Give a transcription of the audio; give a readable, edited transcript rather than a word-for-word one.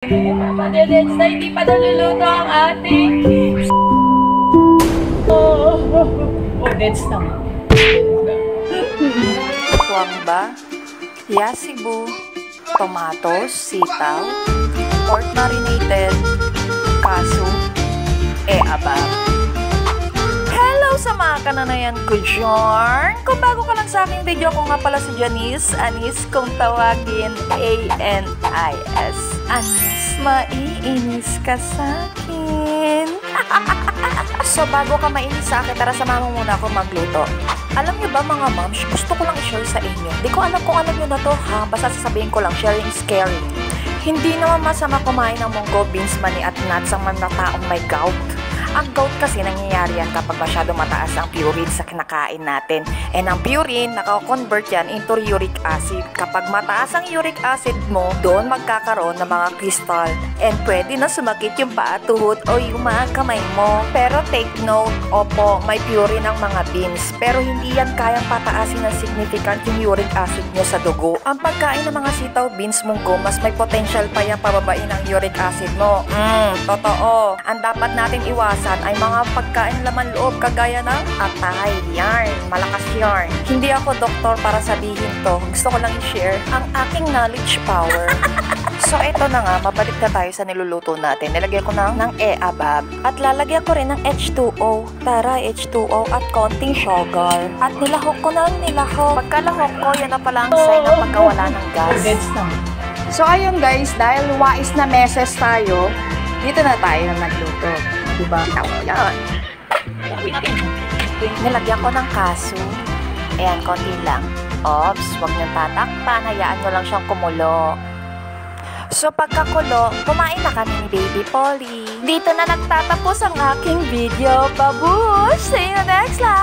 Madedets na hindi pa naluluto ang ating Deds na. Tuwang ba? Yasibu, tomatoes, sitaw, pork marinated, kaso, abab. Hello sa mga kananayan ko dyan! Kung bago ka lang sa aking video, ko nga pala si Janice, Anis kung tawagin, A-N-I-S. Anis, maiinis ka sa akin. So bago ka mainis sa akin, tara samahan mo muna ako magluto. Alam niyo ba mga moms, gusto ko lang i-share sa inyo. Di ko alam kung alam niyo na to ha, basta sasabihin ko lang, sharing is caring. Hindi naman masama kumain ng munggo, beans, mani at nuts ang mga taong may gout. Ang gout kasi nangyayari yan kapag masyado mataas ang purine sa kinakain natin. And ang purine, nakakonvert yan into uric acid. Kapag mataas ang uric acid mo, doon magkakaroon ng mga crystal. And pwede na sumakit yung paa, tuhod o yung mga kamay mo. Pero take note, opo, may purine ang mga beans. Pero hindi yan kayang pataasin ng significant yung uric acid nyo sa dugo. Ang pagkain ng mga sitaw, beans, munggo, mas may potential pa yung pababain ang uric acid mo. Totoo. Ang dapat natin iwasan ay mga pagkain laman loob kagaya ng atay, yarn, malakas yarn. Hindi ako doktor para sabihin to. Gusto ko lang i-share ang aking knowledge power. So ito na nga, mabalik na tayo sa niluluto natin. Nilagyan ko ng abab at lalagyan ko rin ng H2O. Tara, H2O at konting sugar. At nilahok ko ng nilahok. Pagkalahok ko, yan na pala ang sign ng pagkawala ng gas. So ayun guys, dahil wais na meses tayo, dito na tayo na nagluto. Diba? Yan. Nilagyan ko ng kaso. Ayan, konti lang. Oops, huwag niyong tatakpan. Hayaan nyo lang siyang kumulo. So pagkakulo, kumain na kami ni Baby Polly. Dito na nagtatapos ang aking video. Babush! See you next live!